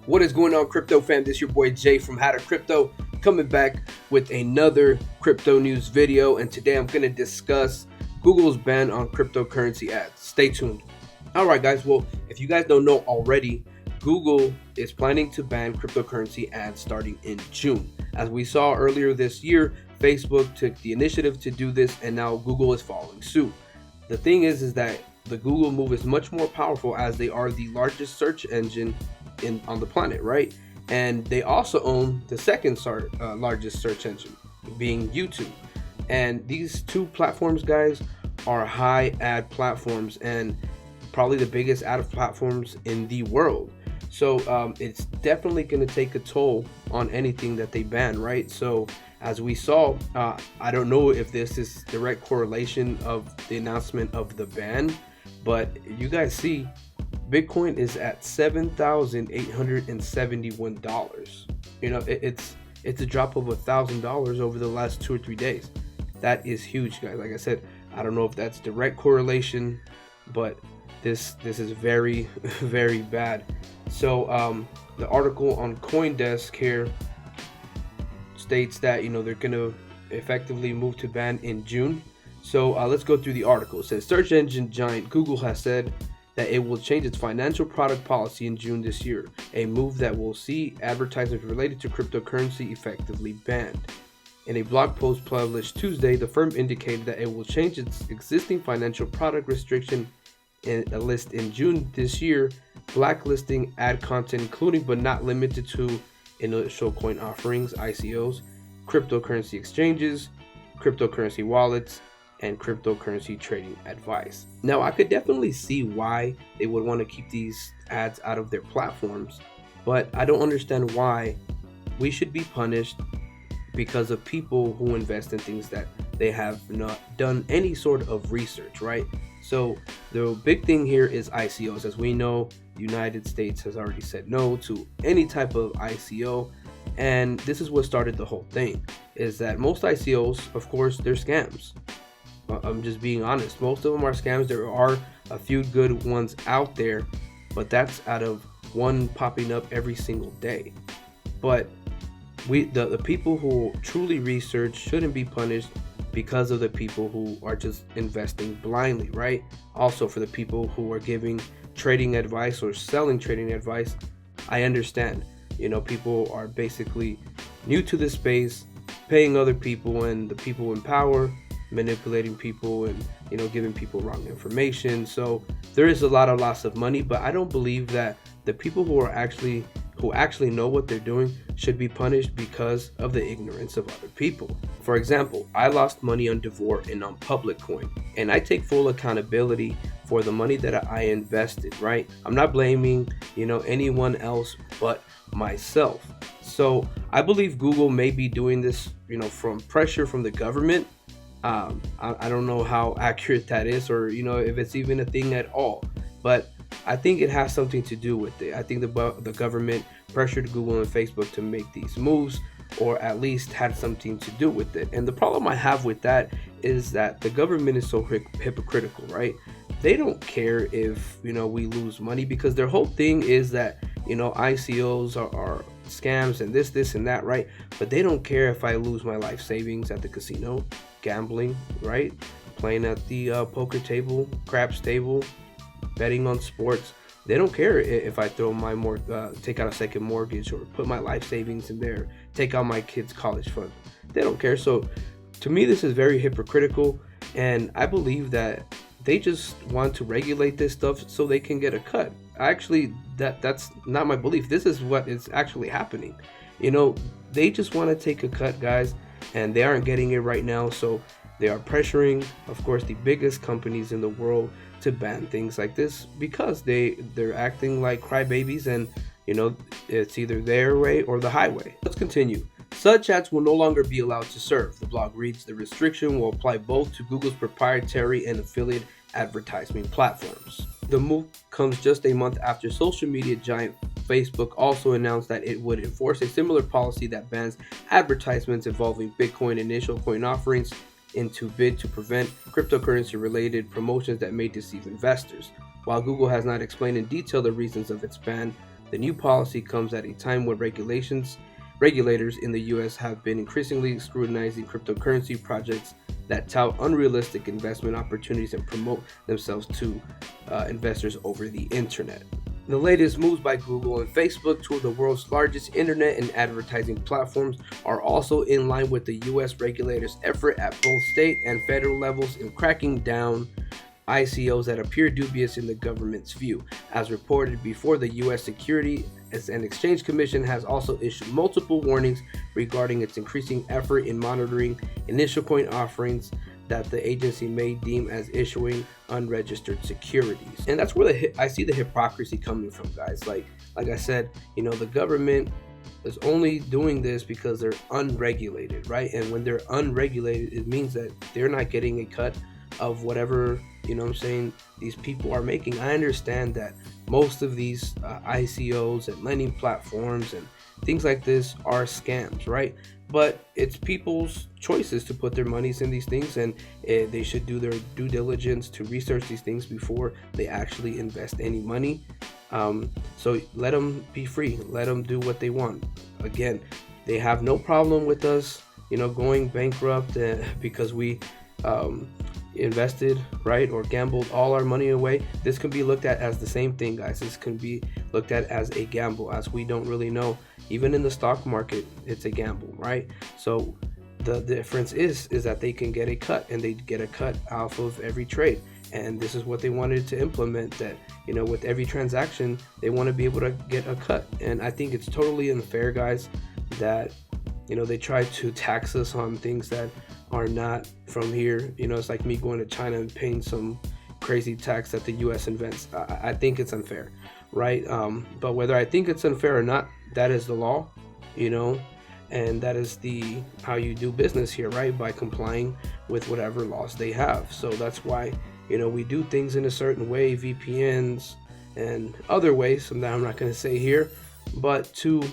What is going on, crypto fam? This is your boy Jay from How to Crypto, coming back with another crypto news video. And today I'm going to discuss Google's ban on cryptocurrency ads. Stay tuned. All right, guys. Well, if you guys don't know already, Google is planning to ban cryptocurrency ads starting in June. As we saw earlier this year, Facebook took the initiative to do this, and now Google is following suit. The thing is that the Google move is much more powerful as they are the largest search engine on the planet, right? And they also own the second largest search engine, being YouTube. And these two platforms, guys, are high ad platforms and probably the biggest ad platforms in the world. So it's definitely going to take a toll on anything that they ban, right? So as we saw, I don't know if this is direct correlation of the announcement of the ban, but you guys see Bitcoin is at $7,871. You know, it's a drop of $1,000 over the last 2 or 3 days. That is huge, guys. Like I said, I don't know if that's direct correlation, but this is very very bad. So the article on CoinDesk here states that they're gonna effectively move to ban in June. So let's go through the article. It says search engine giant Google has said that it will change its financial product policy in June this year, a move that will see advertisements related to cryptocurrency effectively banned. In a blog post published Tuesday, the firm indicated that it will change its existing financial product restriction in a list in June this year, blacklisting ad content including but not limited to initial coin offerings, ICOs, cryptocurrency exchanges, cryptocurrency wallets, and cryptocurrency trading advice. Now, I could definitely see why they would want to keep these ads out of their platforms, but I don't understand why we should be punished because of people who invest in things that they have not done any sort of research, right? So the big thing here is ICOs. As we know, the United States has already said no to any type of ICO, and this is what started the whole thing, is that most ICOs, of course, they're scams. I'm just being honest. Most of them are scams. There are a few good ones out there, but that's out of one popping up every single day. But the people who truly research shouldn't be punished because of the people who are just investing blindly, right? Also, for the people who are giving trading advice or selling trading advice, I understand. People are basically new to this space, paying other people and the people in power, manipulating people and giving people wrong information. So there is a lot of loss of money, but I don't believe that the people who actually know what they're doing should be punished because of the ignorance of other people. For example, I lost money on Devor and on Public Coin, and I take full accountability for the money that I invested, right? I'm not blaming anyone else but myself. So I believe Google may be doing this from pressure from the government. I don't know how accurate that is, or if it's even a thing at all, but I think it has something to do with it. I think the government pressured Google and Facebook to make these moves, or at least had something to do with it. And the problem I have with that is that the government is so hypocritical, right? They don't care if we lose money, because their whole thing is that ICOs are scams and this and that, right? But they don't care if I lose my life savings at the casino, gambling, right? Playing at the poker table, craps table, betting on sports. They don't care if I throw my take out a second mortgage or put my life savings in there, take out my kids' college fund. They don't care. So to me, this is very hypocritical, and I believe that they just want to regulate this stuff so they can get a cut. Actually, that's not my belief. This is what is actually happening. They just want to take a cut, guys, and they aren't getting it right now. So they are pressuring, of course, the biggest companies in the world to ban things like this, because they're acting like crybabies, and it's either their way or the highway. Let's continue. Such ads will no longer be allowed to serve. The blog reads, the restriction will apply both to Google's proprietary and affiliate advertising platforms. The move comes just a month after social media giant Facebook also announced that it would enforce a similar policy that bans advertisements involving Bitcoin initial coin offerings into bid to prevent cryptocurrency-related promotions that may deceive investors. While Google has not explained in detail the reasons of its ban, The new policy comes at a time when regulators in the US have been increasingly scrutinizing cryptocurrency projects that tout unrealistic investment opportunities and promote themselves to investors over the internet. The latest moves by Google and Facebook, two of the world's largest internet and advertising platforms, are also in line with the US regulators' effort at both state and federal levels in cracking down ICOs that appear dubious in the government's view. As reported before, the U.S. Securities and Exchange Commission has also issued multiple warnings regarding its increasing effort in monitoring initial coin offerings that the agency may deem as issuing unregistered securities. And that's where I see the hypocrisy coming from, guys. Like I said, the government is only doing this because they're unregulated, right? And when they're unregulated, it means that they're not getting a cut of whatever, these people are making. I understand that most of these ICOs and lending platforms and things like this are scams, right? But it's people's choices to put their monies in these things, and they should do their due diligence to research these things before they actually invest any money. So let them be free, let them do what they want. Again, they have no problem with us, going bankrupt because we invested, right, or gambled all our money away. This can be looked at as the same thing, guys. This can be looked at as a gamble, as we don't really know. Even in the stock market, it's a gamble, right? So the difference is that they can get a cut, and they get a cut off of every trade. And this is what they wanted to implement, that with every transaction they want to be able to get a cut. And I think it's totally unfair, guys, that they try to tax us on things that are not from here. It's like me going to China and paying some crazy tax that the US invents. I think it's unfair, right? But whether I think it's unfair or not, that is the law, and that is how you do business here, right? By complying with whatever laws they have. So that's why we do things in a certain way, VPNs and other ways, and that I'm not going to say here, but to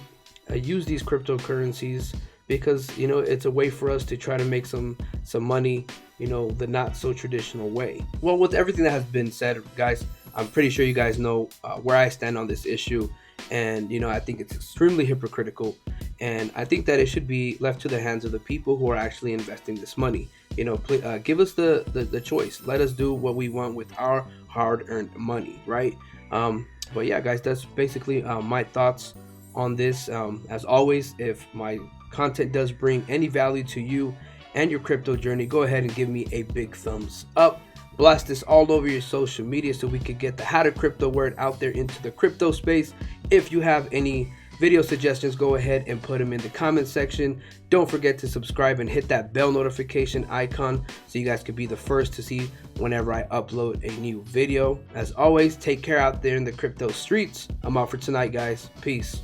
use these cryptocurrencies, because it's a way for us to try to make some money, the not so traditional way. Well, with everything that has been said, guys, I'm pretty sure you guys know where I stand on this issue, and I think it's extremely hypocritical, and I think that it should be left to the hands of the people who are actually investing this money. Give us the choice. Let us do what we want with our hard-earned money, right? But yeah, guys, that's basically my thoughts on this. As always, if my content does bring any value to you and your crypto journey, go ahead and give me a big thumbs up. Blast this all over your social media so we could get the How to Crypto word out there into the crypto space. If you have any video suggestions, go ahead and put them in the comment section. Don't forget to subscribe and hit that bell notification icon so you guys can be the first to see whenever I upload a new video. As always, take care out there in the crypto streets. I'm out for tonight, guys. Peace.